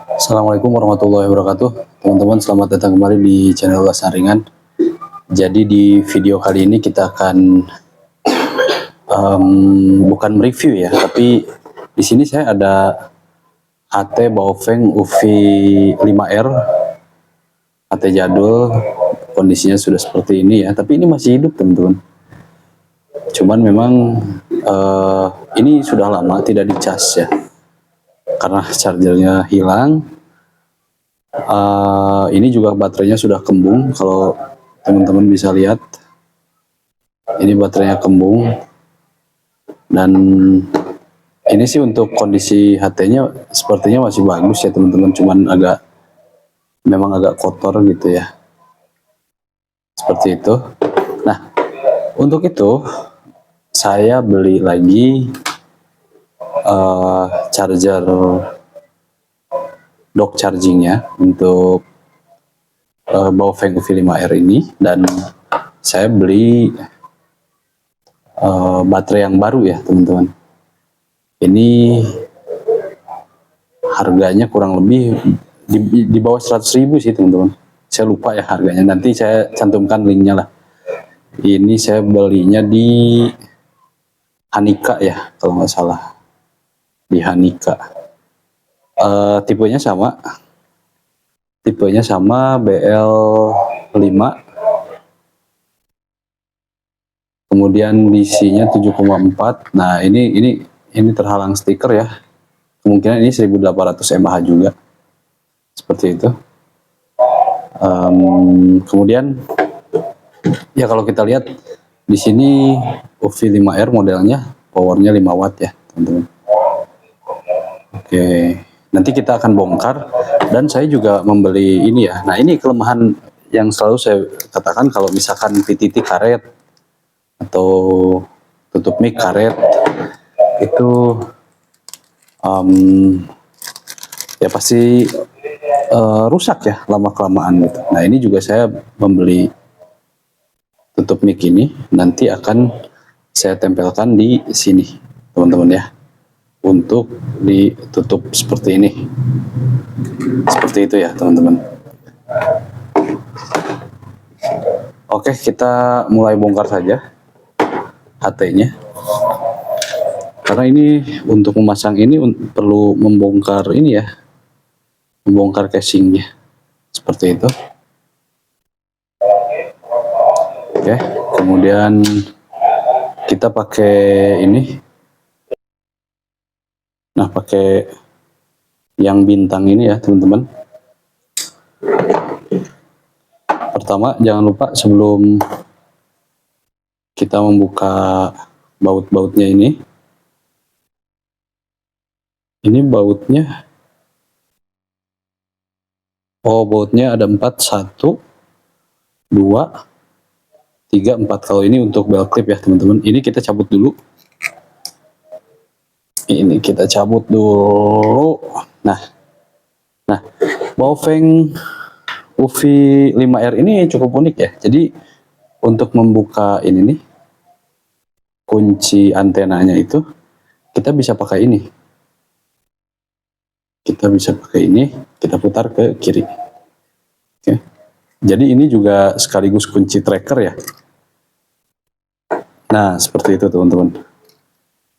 Assalamualaikum warahmatullahi wabarakatuh. Teman-teman, selamat datang kembali di channel Saringan. Jadi di video kali ini kita akan bukan review ya, tapi di sini saya ada HT Baofeng UV5R, HT jadul, kondisinya sudah seperti ini ya, tapi ini masih hidup teman-teman. Cuman memang ini sudah lama tidak dicas ya, karena chargernya hilang. Ini juga baterainya sudah kembung, kalau teman-teman bisa lihat ini baterainya kembung. Dan ini sih untuk kondisi HT-nya sepertinya masih bagus ya teman-teman, cuman memang agak kotor gitu ya, seperti itu. Nah, untuk itu saya beli lagi charger dock chargingnya untuk Baofeng UV5R ini, dan saya beli baterai yang baru ya teman-teman. Ini harganya kurang lebih di bawah 100.000 sih teman-teman. Saya lupa ya harganya, nanti saya cantumkan linknya lah. Ini saya belinya di Hanika ya kalau nggak salah, di Hanika. Tipenya sama BL5, kemudian DC-nya 7,4. Nah ini terhalang stiker ya, kemungkinan ini 1800 mAh juga, seperti itu. Kemudian ya kalau kita lihat di sini UV5R modelnya powernya 5 watt ya teman-teman. Oke, nanti kita akan bongkar, dan saya juga membeli ini ya. Nah ini kelemahan yang selalu saya katakan, kalau misalkan PTT karet atau tutup mic karet itu ya pasti rusak ya lama kelamaan gitu. Nah ini juga saya membeli tutup mic ini, nanti akan saya tempelkan di sini teman-teman ya, untuk ditutup seperti ini, seperti itu ya teman-teman. Oke, kita mulai bongkar saja HT-nya, karena ini untuk memasang ini perlu membongkar ini ya, membongkar casingnya seperti itu. Oke, kemudian kita pakai ini, nah pakai yang bintang ini ya teman-teman. Pertama jangan lupa sebelum kita membuka baut-bautnya ini bautnya, bautnya ada 4, 1, 2, 3, 4. Kalau ini untuk belt clip ya teman-teman. Ini kita cabut dulu. Ini kita cabut dulu. Nah, Baofeng UV5R ini cukup unik ya. Jadi untuk membuka ini nih, kunci antenanya itu kita bisa pakai ini. Kita bisa pakai ini, kita putar ke kiri. Oke. Jadi ini juga sekaligus kunci tracker ya. Nah, seperti itu teman-teman.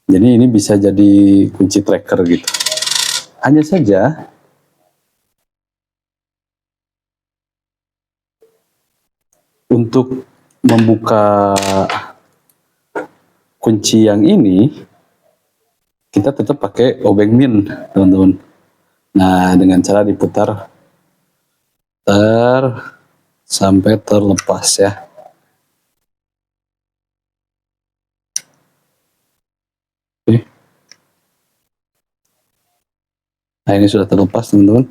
Jadi ini bisa jadi kunci tracker gitu. Hanya saja untuk membuka kunci yang ini kita tetap pakai obeng min teman-teman. Nah dengan cara diputar sampai terlepas ya. Oke. Nah ini sudah terlepas teman-teman.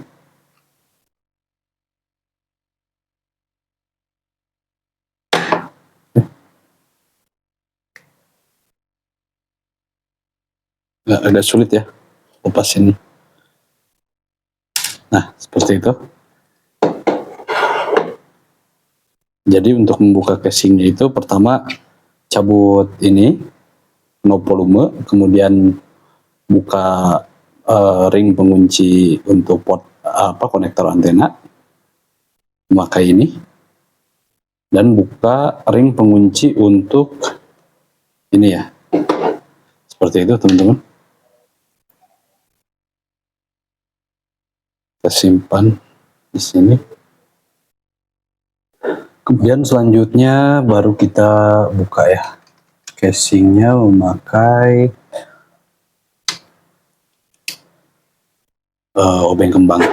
Agak sulit ya lepas ini. Nah seperti itu. Jadi untuk membuka casingnya itu pertama cabut ini knob volume, kemudian buka ring pengunci untuk port konektor antena, memakai ini, dan buka ring pengunci untuk ini ya, seperti itu teman-teman. Kita simpan di sini. Kemudian selanjutnya baru kita buka ya, casingnya memakai obeng kembang.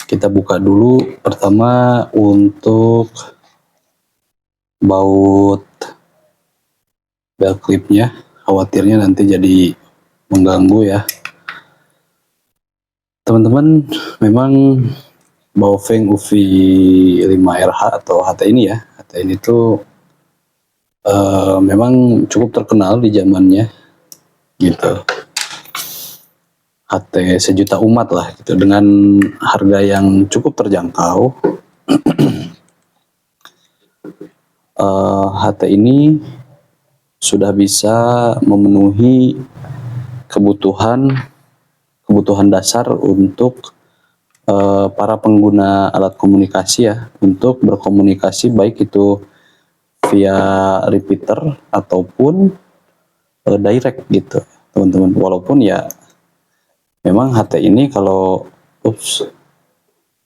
Kita buka dulu pertama untuk baut belt clipnya, khawatirnya nanti jadi mengganggu ya teman-teman. Memang Baofeng UV5RH atau HT ini ya, HT ini tuh memang cukup terkenal di zamannya gitu. HT sejuta umat lah gitu, dengan harga yang cukup terjangkau. HT ini sudah bisa memenuhi kebutuhan dasar untuk para pengguna alat komunikasi ya, untuk berkomunikasi baik itu via repeater ataupun direct gitu teman-teman. Walaupun ya memang HT ini kalau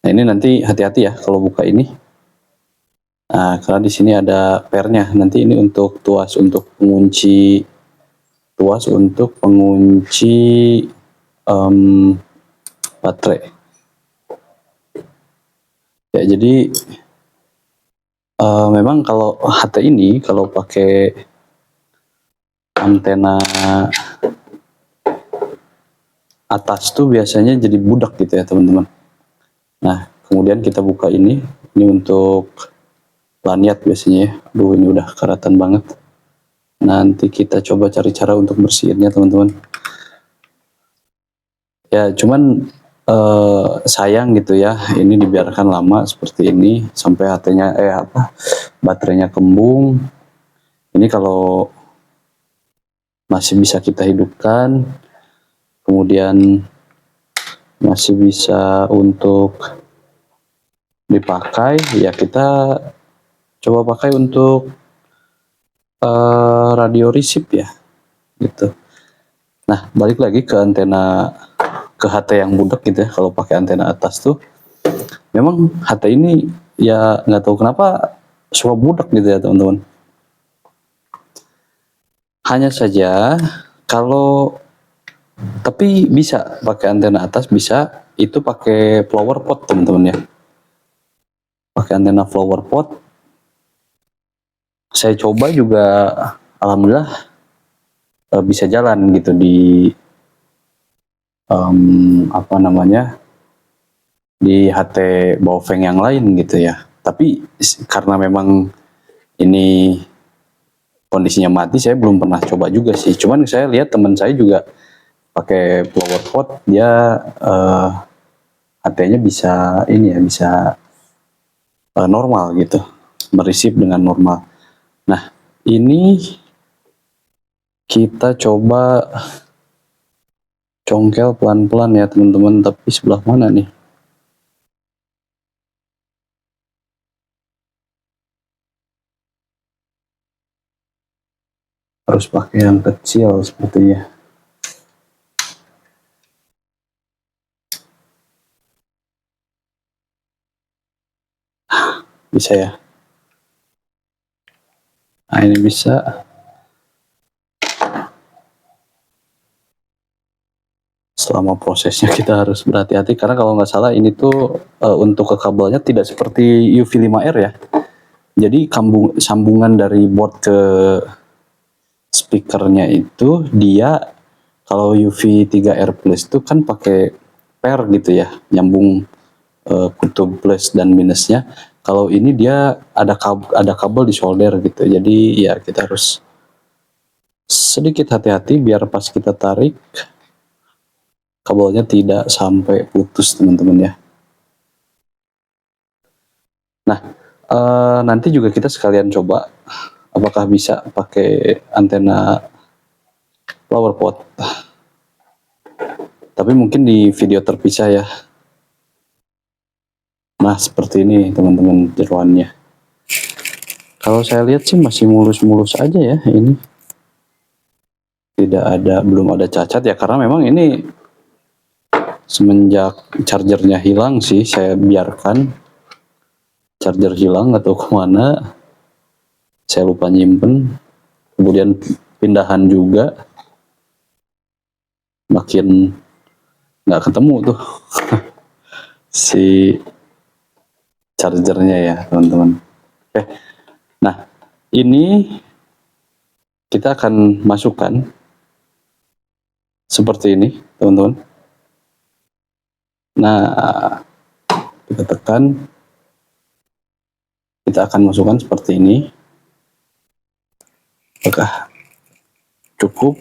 nah ini nanti hati-hati ya kalau buka ini. Nah, karena di sini ada pairnya. Nanti ini untuk tuas untuk pengunci baterai. Ya, jadi memang kalau HT ini kalau pakai antena atas tuh biasanya jadi budak gitu ya teman-teman. Nah, kemudian kita buka ini untuk lanyard biasanya ya. Aduh, ini udah karatan banget. Nanti kita coba cari cara untuk bersihinnya teman-teman. Ya, cuman sayang gitu ya, ini dibiarkan lama seperti ini sampai HT-nya baterainya kembung. Ini kalau masih bisa kita hidupkan, kemudian masih bisa untuk dipakai, ya kita coba pakai untuk radio receive ya gitu. Nah, balik lagi ke antena, ke HT yang budak gitu ya. Kalau pakai antena atas tuh memang HT ini ya nggak tahu kenapa suka budak gitu ya teman-teman. Hanya saja kalau tapi bisa pakai antena atas, bisa itu pakai flower pot teman-teman ya. Pakai antena flower pot. Saya coba juga alhamdulillah bisa jalan gitu di di HT Baofeng yang lain gitu ya. Tapi karena memang ini kondisinya mati, saya belum pernah coba juga sih. Cuman saya lihat teman saya juga pakai flower pot, dia HT-nya bisa ini ya, bisa normal gitu, mereceive dengan normal. Nah, ini kita coba congkel pelan-pelan ya teman-teman. Tapi sebelah mana nih? Harus pakai yang kecil sepertinya. Bisa ya. Nah, ini bisa. Selama prosesnya kita harus berhati-hati, karena kalau nggak salah ini tuh untuk ke kabelnya tidak seperti UV5R ya. Jadi sambungan dari board ke speakernya itu, dia kalau UV3R plus itu kan pakai pair gitu ya, nyambung kutub plus dan minusnya. Kalau ini dia ada kabel di solder gitu. Jadi ya kita harus sedikit hati-hati biar pas kita tarik kabelnya tidak sampai putus teman-teman ya. Nah, nanti juga kita sekalian coba apakah bisa pakai antena flower pot. Tapi mungkin di video terpisah ya. Nah, seperti ini teman-teman jeroannya. Kalau saya lihat sih masih mulus-mulus aja ya ini. Belum ada cacat ya, karena memang ini semenjak chargernya hilang sih saya biarkan. Charger hilang atau kemana, saya lupa nyimpen. Kemudian pindahan juga, makin nggak ketemu tuh si chargernya ya teman-teman. Oke, nah ini kita akan masukkan seperti ini teman-teman. Nah, kita tekan, kita akan masukkan seperti ini. Apakah cukup?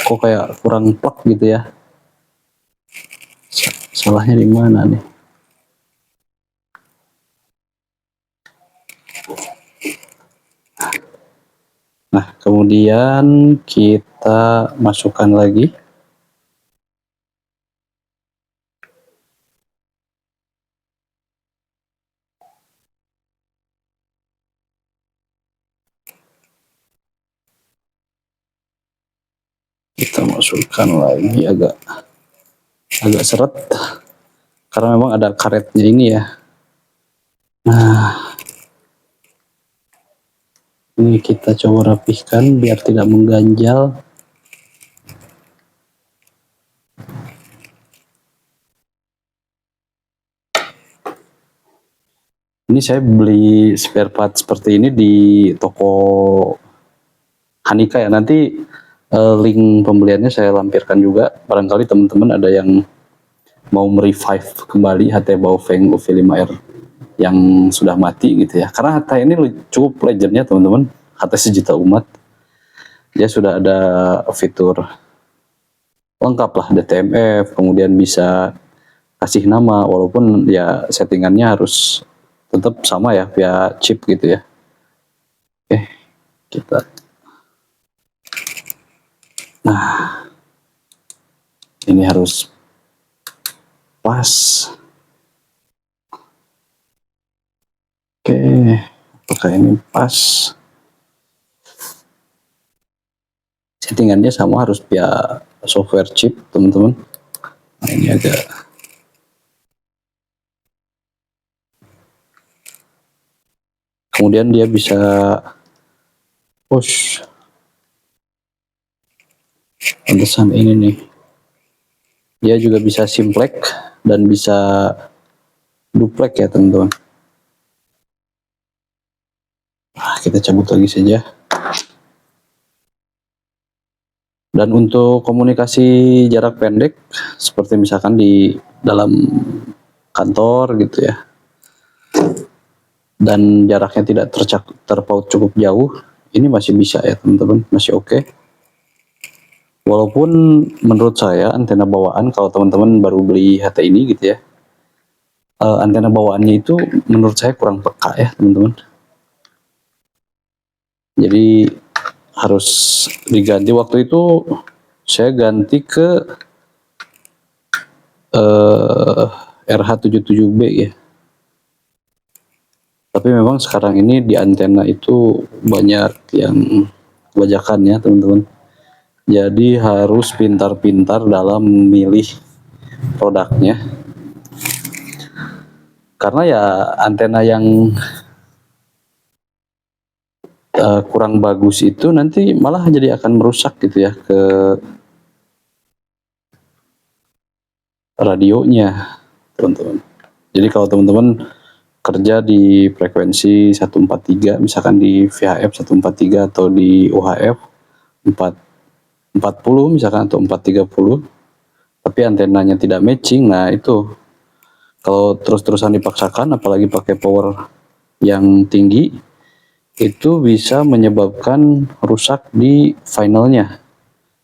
Kok kayak kurang plak gitu ya? Salahnya di mana nih? Nah, kemudian kita masukkan lagi. Kita masukkan lagi agak seret karena memang ada karetnya ini ya. Nah, ini kita coba rapihkan biar tidak mengganjal. Ini saya beli spare part seperti ini di toko Hanika ya. Nanti link pembeliannya saya lampirkan juga. Barangkali teman-teman ada yang mau merevive kembali HT Baofeng UV5R yang sudah mati gitu ya. Karena HT ini cukup legendnya teman-teman. HT sejuta umat. Dia sudah ada fitur lengkap lah, DTMF, kemudian bisa kasih nama, walaupun ya settingannya harus tetap sama ya via chip gitu ya. Oke, kita. Nah, ini harus pas. Oke, apakah ini pas? Settingannya sama, harus via software chip teman-teman. Nah, ini agak kemudian dia bisa push. Pantesan ini nih, dia juga bisa simplex dan bisa duplex ya teman-teman. Nah, kita cabut lagi saja. Dan untuk komunikasi jarak pendek, seperti misalkan di dalam kantor gitu ya, dan jaraknya tidak terpaut cukup jauh, ini masih bisa ya teman-teman, masih oke. Walaupun menurut saya antena bawaan, kalau teman-teman baru beli HT ini gitu ya, antena bawaannya itu menurut saya kurang peka ya teman-teman. Jadi harus diganti. Waktu itu saya ganti ke RH77B ya. Tapi memang sekarang ini di antena itu banyak yang bajakan ya teman-teman. Jadi harus pintar-pintar dalam memilih produknya. Karena ya antena yang kurang bagus itu nanti malah jadi akan merusak gitu ya ke radionya teman-teman. Jadi kalau teman-teman kerja di frekuensi 143, misalkan di VHF 143 atau di UHF 440 misalkan atau 430, tapi antenanya tidak matching, nah itu kalau terus-terusan dipaksakan, apalagi pakai power yang tinggi, itu bisa menyebabkan rusak di finalnya.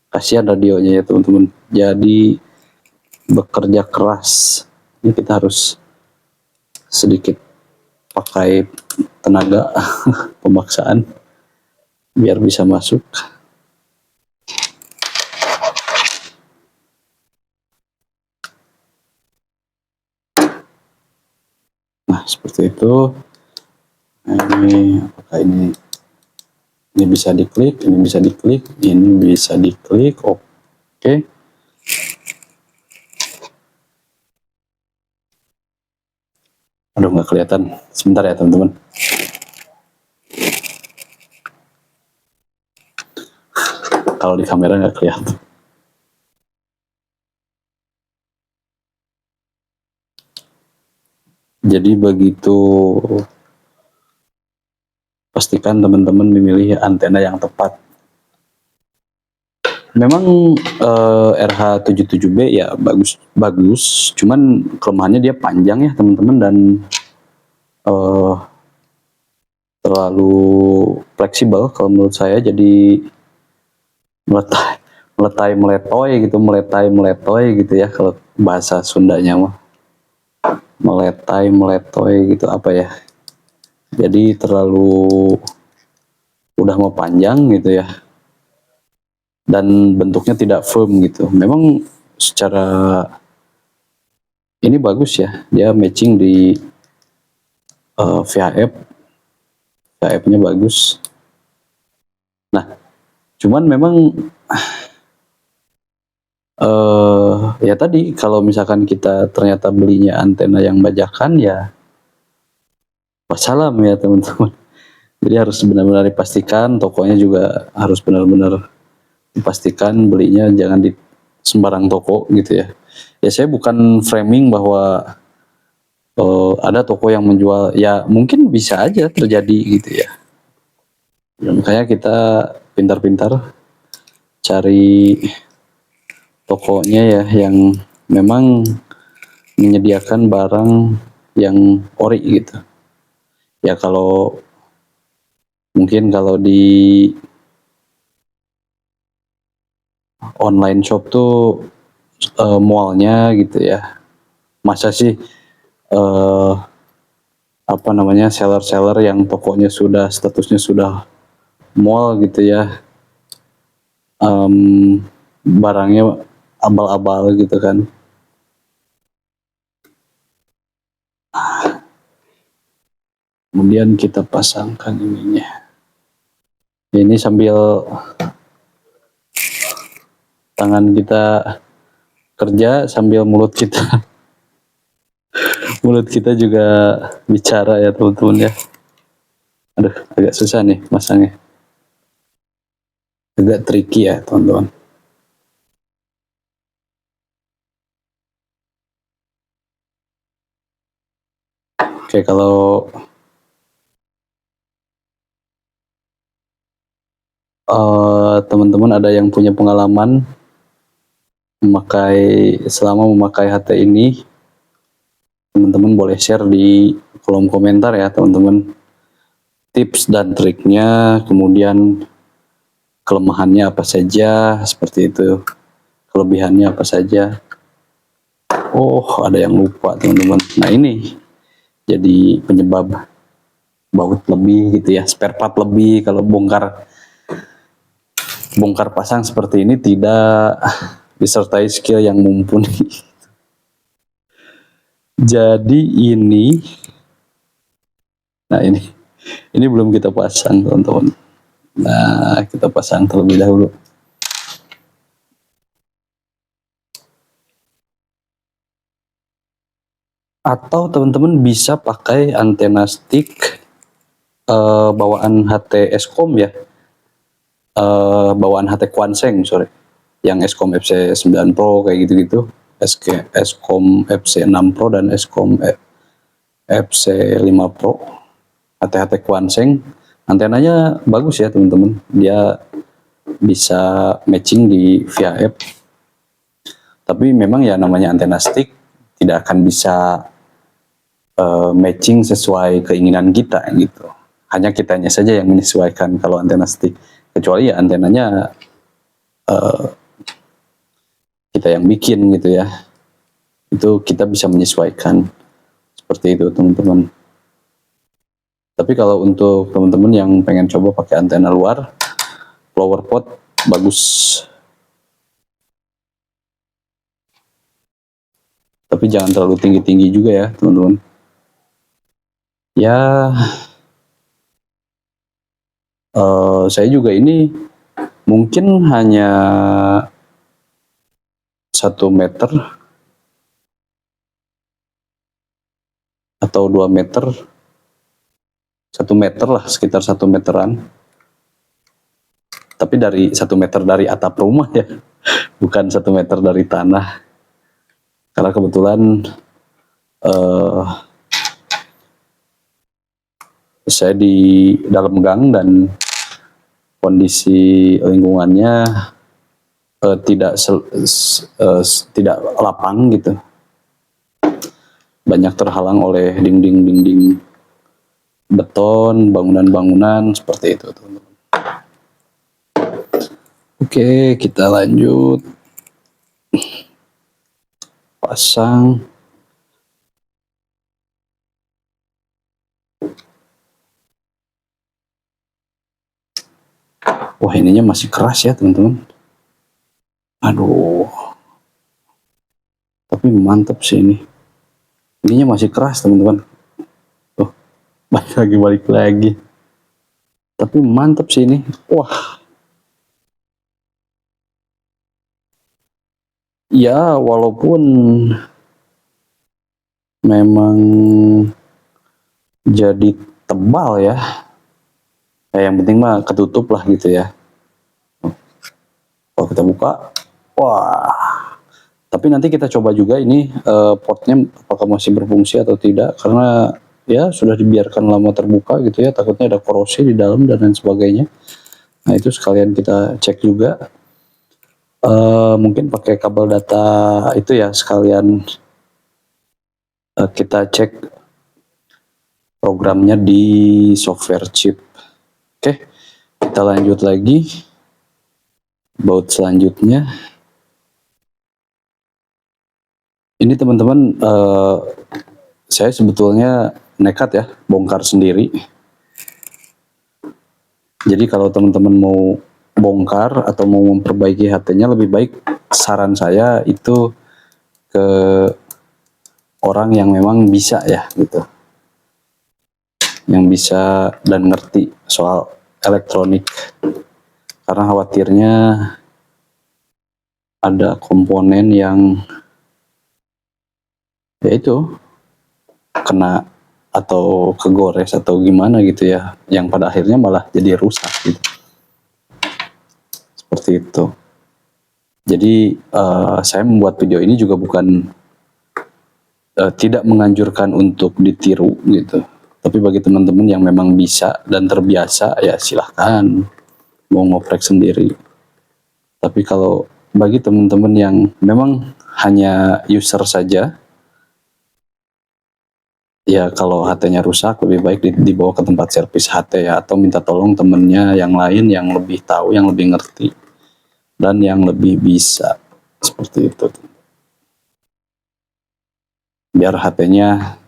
Kasihan radionya ya teman-teman. Jadi bekerja keras, ini kita harus sedikit pakai tenaga pemaksaan biar bisa masuk. Nah, seperti itu. Nah, ini apakah ini bisa diklik, ini bisa diklik, ini bisa diklik. Oke. Aduh, nggak kelihatan. Sebentar ya teman-teman. Kalau di kamera nggak kelihatan. Jadi begitu, pastikan teman-teman memilih antena yang tepat. Memang RH77B ya bagus, cuman kelemahannya dia panjang ya teman-teman, dan terlalu fleksibel kalau menurut saya. Jadi meletai gitu ya kalau bahasa Sundanya mah. Meletai gitu apa ya. Jadi terlalu udah mau panjang gitu ya. Dan bentuknya tidak firm gitu. Memang secara ini bagus ya. Dia matching di VHF. VHF-nya bagus. Nah, cuman memang ya tadi kalau misalkan kita ternyata belinya antena yang bajakan ya wassalam ya teman-teman. Jadi harus benar-benar dipastikan, tokonya juga harus benar-benar dipastikan belinya jangan di sembarang toko gitu ya. Ya saya bukan framing bahwa ada toko yang menjual, ya mungkin bisa aja terjadi gitu ya. Ya makanya kita pintar-pintar cari tokonya ya yang memang menyediakan barang yang ori gitu. Ya kalau mungkin kalau di online shop tuh mallnya gitu ya, masa sih apa namanya seller-seller yang tokonya sudah statusnya sudah mall gitu ya, barangnya abal-abal gitu kan. Kemudian kita pasangkan ininya. Ini sambil tangan kita kerja sambil mulut kita mulut kita juga bicara ya teman-teman ya. Aduh, agak susah nih masangnya. Agak tricky ya teman-teman. Oke, kalau teman-teman ada yang punya pengalaman selama memakai HT ini, teman-teman boleh share di kolom komentar ya teman-teman, tips dan triknya, kemudian kelemahannya apa saja, seperti itu, kelebihannya apa saja. Oh, ada yang lupa teman-teman. Nah ini jadi penyebab baut lebih gitu ya, spare part lebih kalau bongkar pasang seperti ini tidak disertai skill yang mumpuni. Jadi nah ini belum kita pasang teman-teman. Nah, kita pasang terlebih dahulu. Atau teman-teman bisa pakai antena stick bawaan HT Eskom ya. Bawaan HT Quanseng, sorry. Yang Eskom FC9 Pro kayak gitu-gitu. Eskom FC6 Pro dan Eskom FC5 Pro. HT-HT Quanseng. Antenanya bagus ya teman-teman. Dia bisa matching di VHF. Tapi memang ya namanya antena stick tidak akan bisa matching sesuai keinginan kita gitu. Hanya kitanya saja yang menyesuaikan kalau antena stick. Kecuali ya antenanya kita yang bikin gitu ya. Itu kita bisa menyesuaikan. Seperti itu teman-teman. Tapi kalau untuk teman-teman yang pengen coba pakai antena luar, flower pot bagus, tapi jangan terlalu tinggi-tinggi juga ya teman-teman. Ya, saya juga ini mungkin hanya 1 meter atau 2 meter, 1 meter lah, sekitar 1 meteran. Tapi dari 1 meter dari atap rumah ya, bukan 1 meter dari tanah. Karena kebetulan saya di dalam gang dan kondisi lingkungannya tidak lapang gitu. Banyak terhalang oleh dinding-dinding beton, bangunan-bangunan seperti itu, teman-teman. Oke, kita lanjut. Pasang. Wah, ininya masih keras ya, teman-teman. Aduh. Tapi mantap sih ini. Ininya masih keras, teman-teman. Tuh, balik lagi. Tapi mantap sih ini. Wah. Ya, walaupun memang jadi tebal ya. Yang penting mah ketutup lah gitu ya. Kalau kita buka, wah. Tapi nanti kita coba juga ini potnya apakah masih berfungsi atau tidak, karena ya sudah dibiarkan lama terbuka gitu ya, takutnya ada korosi di dalam dan lain sebagainya. Nah itu sekalian kita cek juga. Mungkin pakai kabel data itu ya, sekalian kita cek programnya di software chip. Oke, kita lanjut lagi. Baut selanjutnya. Ini teman-teman, saya sebetulnya nekat ya, bongkar sendiri. Jadi kalau teman-teman mau bongkar atau mau memperbaiki HT-nya, lebih baik saran saya itu ke orang yang memang bisa ya gitu. Yang bisa dan ngerti soal elektronik. Karena khawatirnya ada komponen yang ya itu kena atau kegores atau gimana gitu ya, yang pada akhirnya malah jadi rusak gitu. Seperti itu. Jadi saya membuat video ini juga bukan tidak menganjurkan untuk ditiru gitu. Tapi bagi teman-teman yang memang bisa dan terbiasa ya silahkan mau ngoprek sendiri. Tapi kalau bagi teman-teman yang memang hanya user saja, ya kalau HT-nya rusak lebih baik dibawa ke tempat servis HT ya, atau minta tolong temennya yang lain yang lebih tahu, yang lebih ngerti dan yang lebih bisa, seperti itu. Biar HT-nya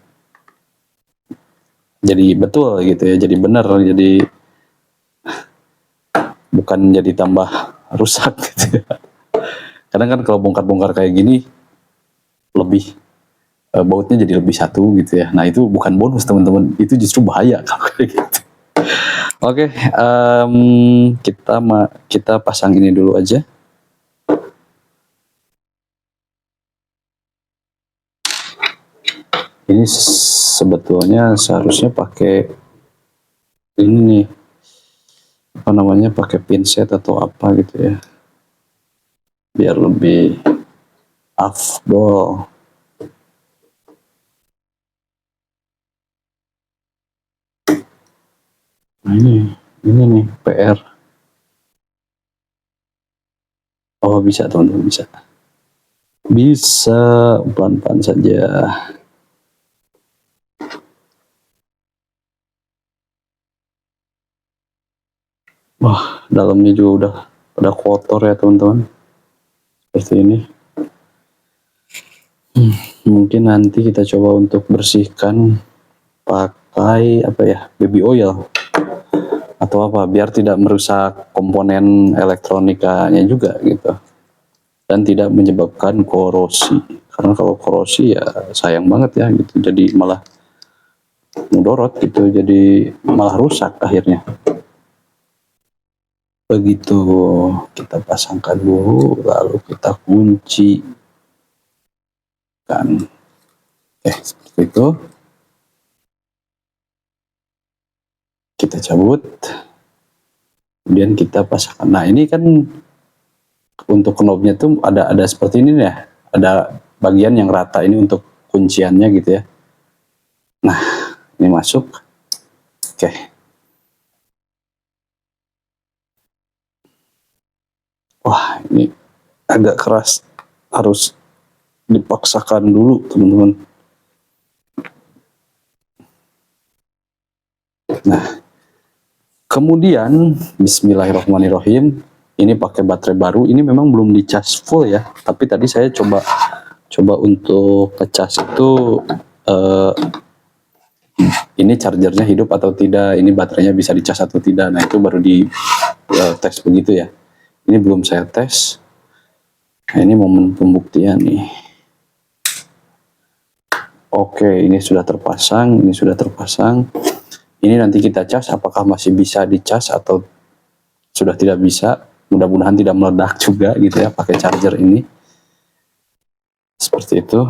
jadi betul gitu ya, jadi benar, jadi bukan jadi tambah rusak gitu ya. Kadang kan kalau bongkar-bongkar kayak gini lebih bautnya jadi lebih satu gitu ya. Nah itu bukan bonus teman-teman, itu justru bahaya kalau kayak gitu. Oke, kita pasang ini dulu aja. Ini sebetulnya seharusnya pakai ini nih, apa namanya, pakai pinset atau apa gitu ya, biar lebih afdol. Nah ini nih PR. Oh bisa teman-teman, bisa pelan-pelan saja. Wah, dalamnya juga udah kotor ya teman-teman, seperti ini. Mungkin nanti kita coba untuk bersihkan pakai apa ya, baby oil. atau apa, biar tidak merusak komponen elektronikanya juga gitu, dan tidak menyebabkan korosi. Karena kalau korosi ya sayang banget ya gitu, jadi malah mudorot gitu, jadi malah rusak akhirnya. Begitu, kita pasangkan dulu, lalu kita kunci kan. Seperti itu. Kita cabut, kemudian kita pasangkan. Nah, ini kan untuk knobnya tuh ada seperti ini ya, ada bagian yang rata ini untuk kunciannya gitu ya. Nah, ini masuk. Oke. Wah, ini agak keras, harus dipaksakan dulu teman-teman. Nah, kemudian bismillahirrahmanirrahim, ini pakai baterai baru, ini memang belum dicas full ya, tapi tadi saya coba untuk ngecas itu ini chargernya hidup atau tidak, ini baterainya bisa dicas atau tidak. Nah, itu baru di tes begitu ya. Ini belum saya tes. Nah, ini momen pembuktian nih. Oke, ini sudah terpasang, ini sudah terpasang. Ini nanti kita cas apakah masih bisa dicas atau sudah tidak bisa. Mudah-mudahan tidak meledak juga gitu ya pakai charger ini. Seperti itu.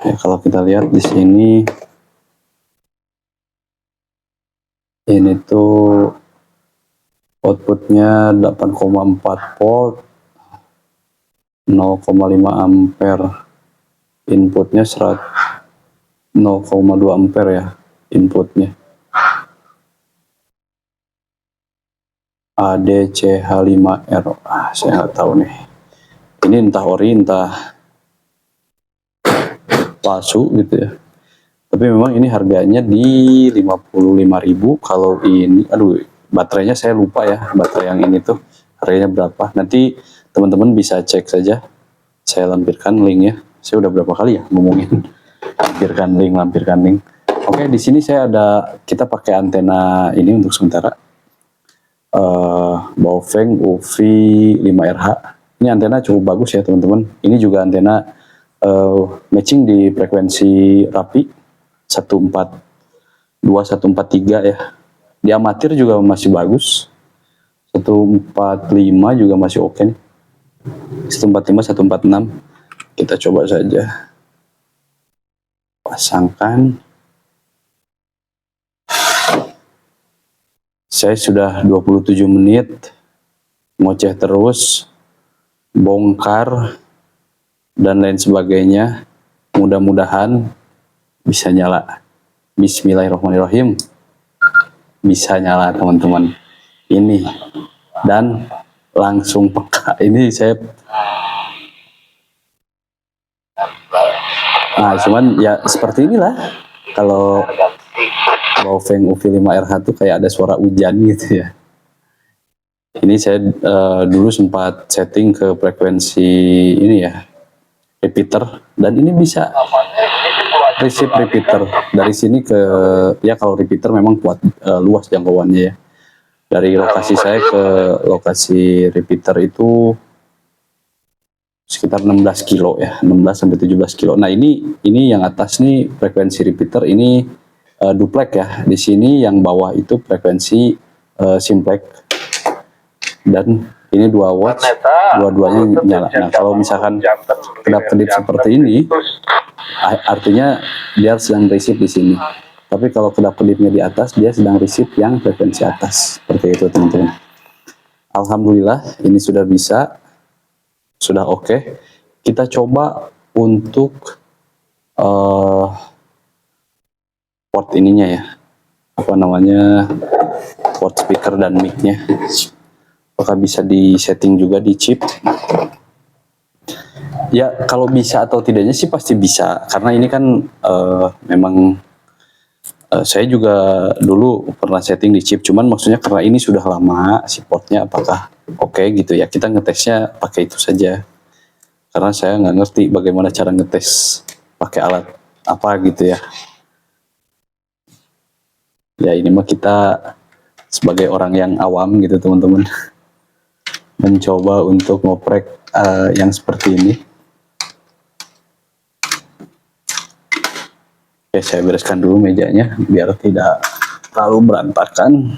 Ya, kalau kita lihat di sini, ini tuh outputnya 8,4 volt, 0,5 ampere, inputnya 0,2 ampere ya inputnya. ADCH5R, saya nggak tahu nih, ini entah ori entah palsu gitu ya, tapi memang ini harganya di 55.000. Kalau ini, aduh, baterainya saya lupa ya, baterai yang ini tuh harganya berapa. Nanti teman-teman bisa cek saja, saya lampirkan linknya. Saya udah berapa kali ya ngomongin lampirkan link. Oke, di sini saya kita pakai antena ini untuk sementara, Baofeng UV5RH. Ini antena cukup bagus ya teman-teman. Ini juga antena matching di frekuensi rapi 142, 143 ya. Di amatir juga masih bagus. 145 juga masih oke nih. 145, 146. Kita coba saja. Pasangkan. Saya sudah 27 menit ngoceh terus, bongkar dan lain sebagainya. Mudah-mudahan bisa nyala. Bismillahirrahmanirrahim. Bisa nyala teman-teman. Ini dan langsung peka. Ini saya cuman ya seperti inilah kalau Baofeng UV5RH tuh kayak ada suara hujan gitu ya. Ini saya dulu sempat setting ke frekuensi ini ya, repeater, dan ini bisa receive repeater dari sini ke, ya kalau repeater memang kuat, luas jangkauannya ya. Dari lokasi saya ke lokasi repeater itu sekitar 16 kilo ya, 16 sampai 17 kilo. Nah, ini yang atas nih frekuensi repeater, ini duplek ya. Di sini yang bawah itu frekuensi simplex, dan ini 2 watts, dua-duanya nyala. Nah, kalau misalkan kedap-kedip seperti ini, artinya dia sedang receive di sini. Tapi kalau kedap-kedipnya di atas, dia sedang receive yang frekuensi atas. Seperti itu teman-teman. Alhamdulillah ini sudah bisa, sudah oke. Kita coba untuk port ininya ya, apa namanya, port speaker dan mic-nya. Apakah bisa di-setting juga di chip? Ya, kalau bisa atau tidaknya sih pasti bisa, karena ini kan memang saya juga dulu pernah setting di chip, cuman maksudnya karena ini sudah lama si portnya, apakah oke gitu ya, kita ngetesnya pakai itu saja. Karena saya nggak ngerti bagaimana cara ngetes pakai alat apa gitu ya. Ya ini mah kita sebagai orang yang awam gitu teman-teman, mencoba untuk ngoprek yang seperti ini. Oke, saya bereskan dulu mejanya biar tidak terlalu berantakan.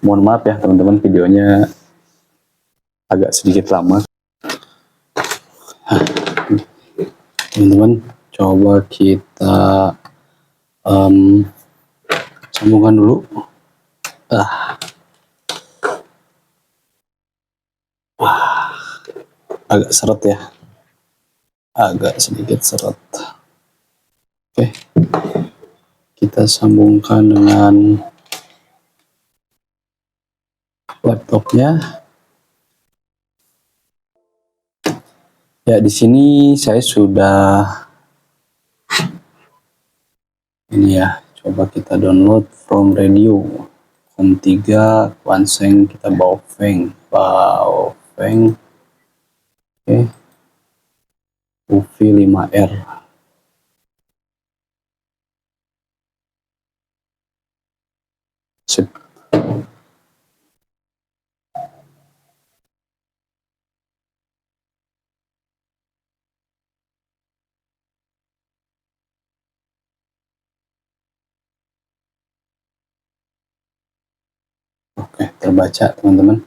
Mohon maaf ya teman-teman, videonya agak sedikit lama. Teman-teman, coba kita sambungkan dulu. Agak seret ya, agak sedikit seret. Oke, kita sambungkan dengan laptopnya. Ya, di sini saya sudah ini ya, coba kita download from radio COM3 Quanseng, kita Baofeng. Oke, UV 5R. Sip. Oke, terbaca teman-teman.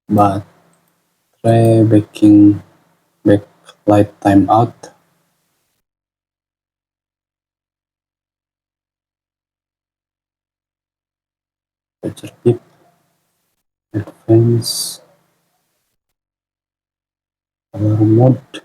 Baterai backlight timeout. Charger tip. Advance. Color mode.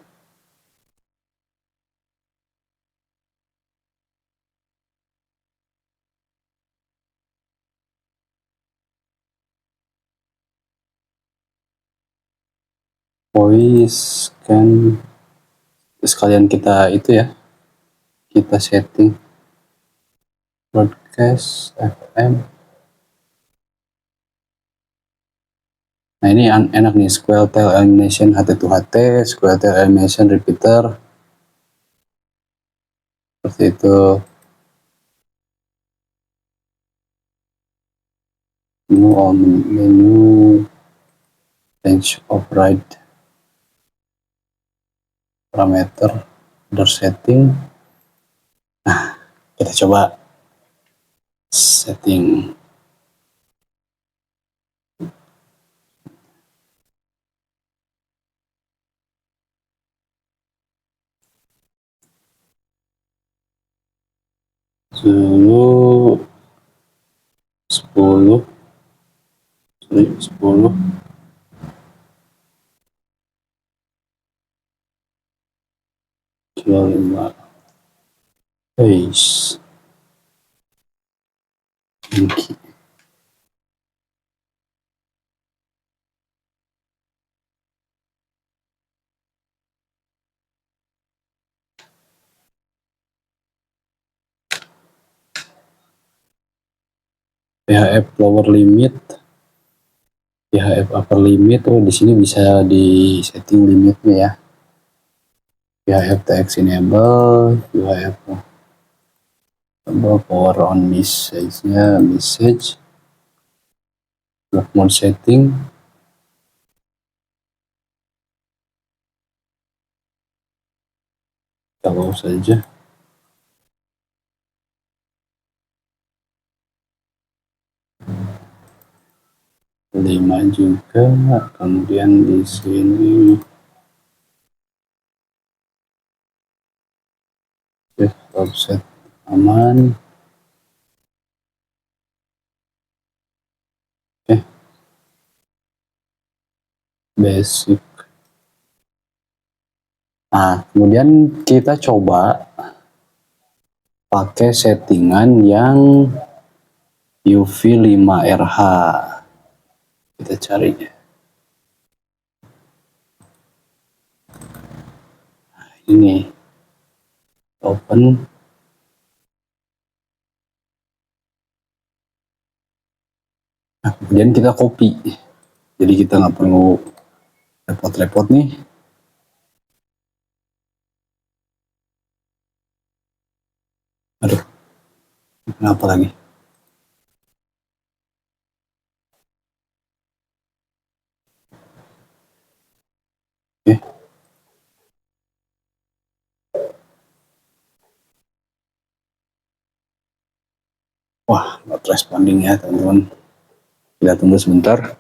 Voice kan sekalian kita itu ya, kita setting broadcast FM. Nah ini enak nih, Square Tail Elimination HT2HT, Square Tail Elimination Repeater, seperti itu. Menu range of ride parameter, order setting. Nah, kita coba setting. Dulu 10 kilo 5 base tinggi. PHF lower limit, PHF upper limit. Oh, di sini bisa di setting limitnya ya. PHF text enable, PHF power on message-nya, message, block mode setting. Kalau saja. Lima juga, kemudian di sini offset aman. Oke, basic. Nah, kemudian kita coba pakai settingan yang UV 5RH. Kita cari. Nah, ini open. Nah, kemudian kita copy. Jadi kita nggak perlu repot-repot nih. Apa lagi? Oke. Wah, not responding ya teman-teman. Kita tunggu sebentar.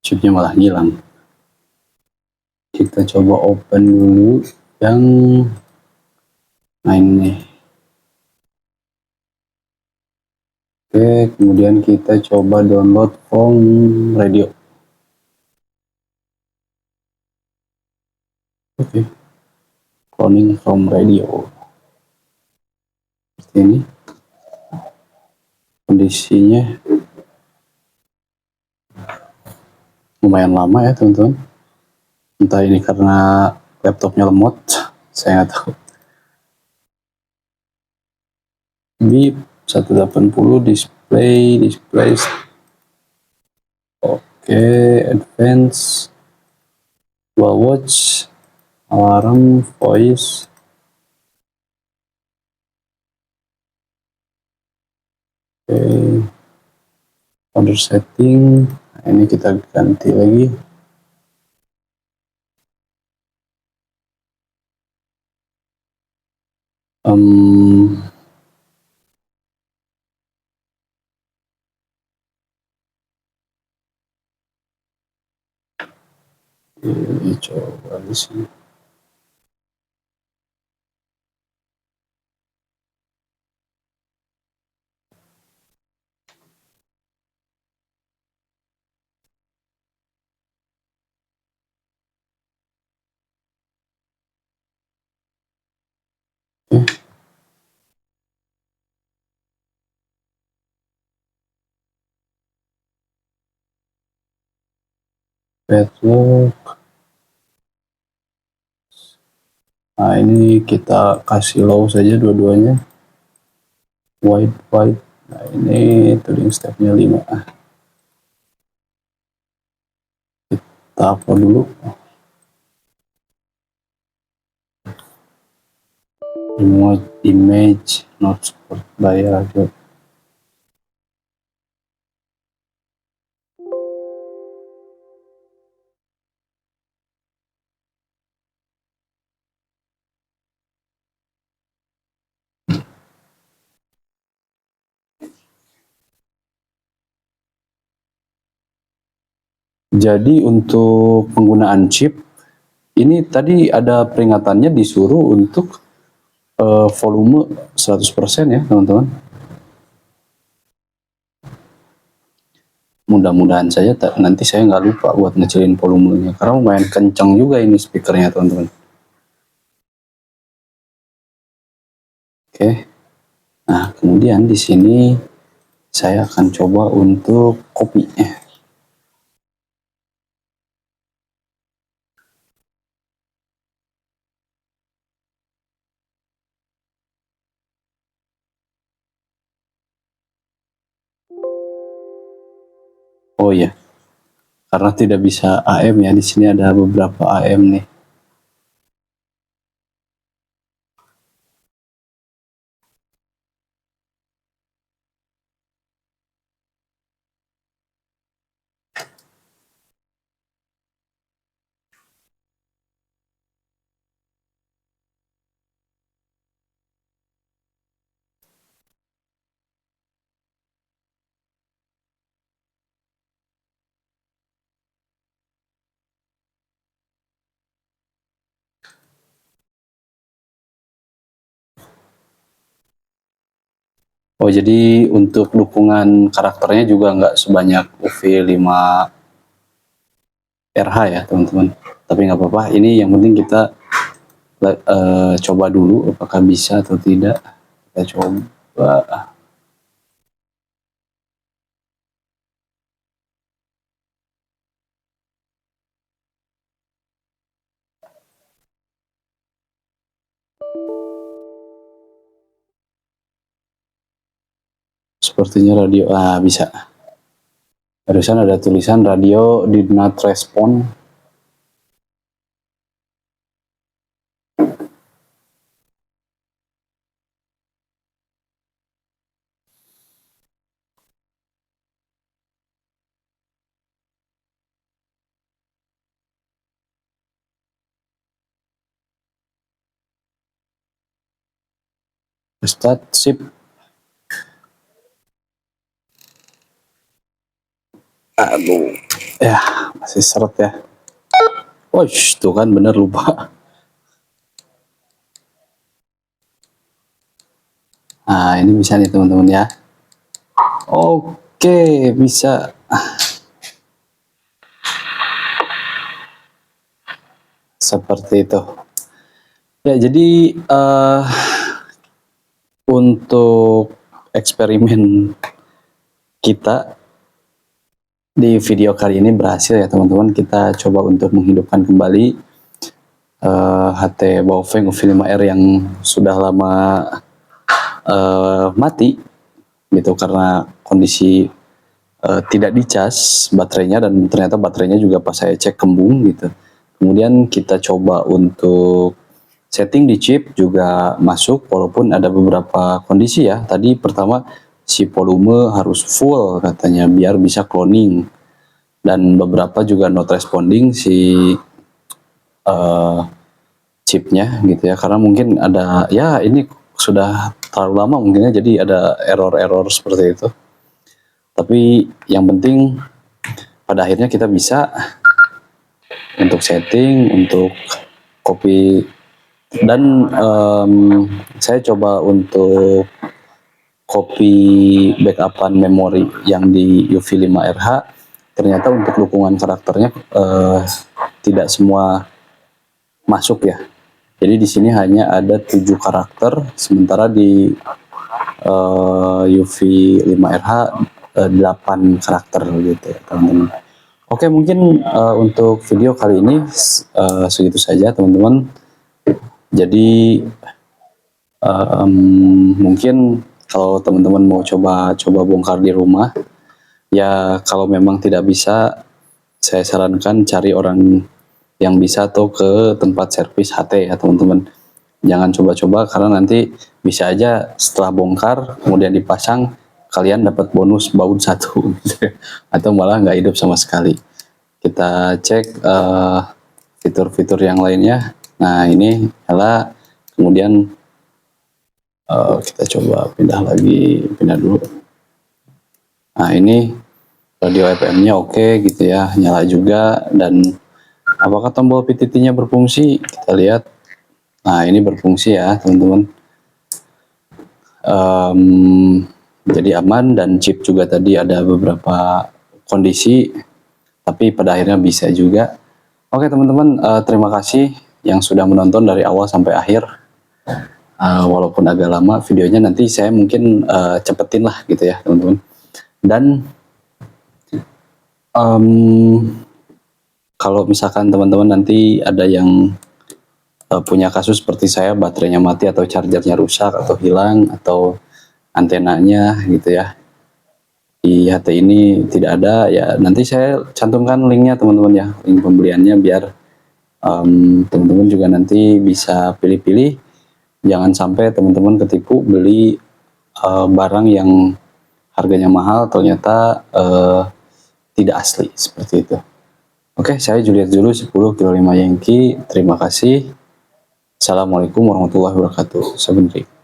Chipnya malah hilang. Kita coba open dulu yang main nih. Oke, kemudian kita coba download from radio. Oke, cloning from radio. Seperti ini kondisinya, lumayan lama ya teman-teman. Entah ini karena laptopnya lemot, saya nggak tahu. Bip 180 display. Oke, advance, dual watch, alarm, voice. Oke, order setting. Nah, ini kita ganti lagi. Ini coba di sini. Oke. Padlock. Nah, ini kita kasih low saja dua-duanya. White. Nah, ini tuning stepnya 5. Kita upload dulu. Remote image not support by radio. Jadi untuk penggunaan chip ini tadi ada peringatannya disuruh untuk volume 100% ya teman-teman. Mudah-mudahan saja nanti saya nggak lupa buat ngecilin volumenya karena lumayan kencang juga ini speakernya teman-teman. Oke. Nah, kemudian di sini saya akan coba untuk copy. Oh ya, karena tidak bisa AM ya, di sini ada beberapa AM nih. Oh, jadi untuk dukungan karakternya juga nggak sebanyak UV5RH ya teman-teman. Tapi nggak apa-apa, ini yang penting kita coba dulu apakah bisa atau tidak. Kita coba. sepertinya radio, bisa. Barusan ada tulisan radio did not respond. Start ship. Aduh, ya masih seret ya. Oh, tuh kan bener lupa. Nah, ini bisa nih teman-teman ya. Oke, bisa. Seperti itu. Ya, jadi untuk eksperimen kita di video kali ini berhasil ya teman-teman. Kita coba untuk menghidupkan kembali HT Baofeng UV5R yang sudah lama mati gitu karena kondisi tidak dicas baterainya, dan ternyata baterainya juga pas saya cek kembung gitu. Kemudian kita coba untuk setting di chip juga masuk, walaupun ada beberapa kondisi ya. Tadi pertama si volume harus full katanya biar bisa cloning, dan beberapa juga not responding si chipnya gitu ya, karena mungkin ada ya ini sudah terlalu lama mungkinnya, jadi ada error-error seperti itu. Tapi yang penting pada akhirnya kita bisa untuk setting, untuk copy, dan saya coba untuk copy backupan memori yang di UV5RH. Ternyata untuk dukungan karakternya tidak semua masuk ya. Jadi di sini hanya ada 7 karakter, sementara di UV5RH 8 karakter gitu ya teman-teman. Oke, mungkin untuk video kali ini segitu saja teman-teman. Jadi mungkin kalau teman-teman mau coba bongkar di rumah, ya kalau memang tidak bisa, saya sarankan cari orang yang bisa atau ke tempat servis HT ya teman-teman. Jangan coba-coba karena nanti bisa aja setelah bongkar kemudian dipasang kalian dapat bonus baut 1 gitu, atau malah nggak hidup sama sekali. Kita cek fitur-fitur yang lainnya. Nah ini nyala, kemudian kita coba pindah dulu. Nah ini radio FM-nya oke gitu ya, nyala juga. Dan apakah tombol PTT-nya berfungsi? Kita lihat. Nah ini berfungsi ya teman-teman. Jadi aman, dan chip juga tadi ada beberapa kondisi, tapi pada akhirnya bisa juga. Oke teman-teman, terima kasih yang sudah menonton dari awal sampai akhir. Walaupun agak lama videonya, nanti saya mungkin cepetin lah gitu ya teman-teman. Dan kalau misalkan teman-teman nanti ada yang punya kasus seperti saya, baterainya mati atau chargernya rusak atau hilang atau antenanya gitu ya, di HT ini tidak ada ya, nanti saya cantumkan linknya teman-teman ya, link pembeliannya, biar teman-teman juga nanti bisa pilih-pilih. Jangan sampai teman-teman ketipu beli barang yang harganya mahal ternyata tidak asli seperti itu. Oke, saya Juliet Zulu 10 kilo 5 Yankee. Terima kasih. Assalamualaikum warahmatullahi wabarakatuh. Sebentar.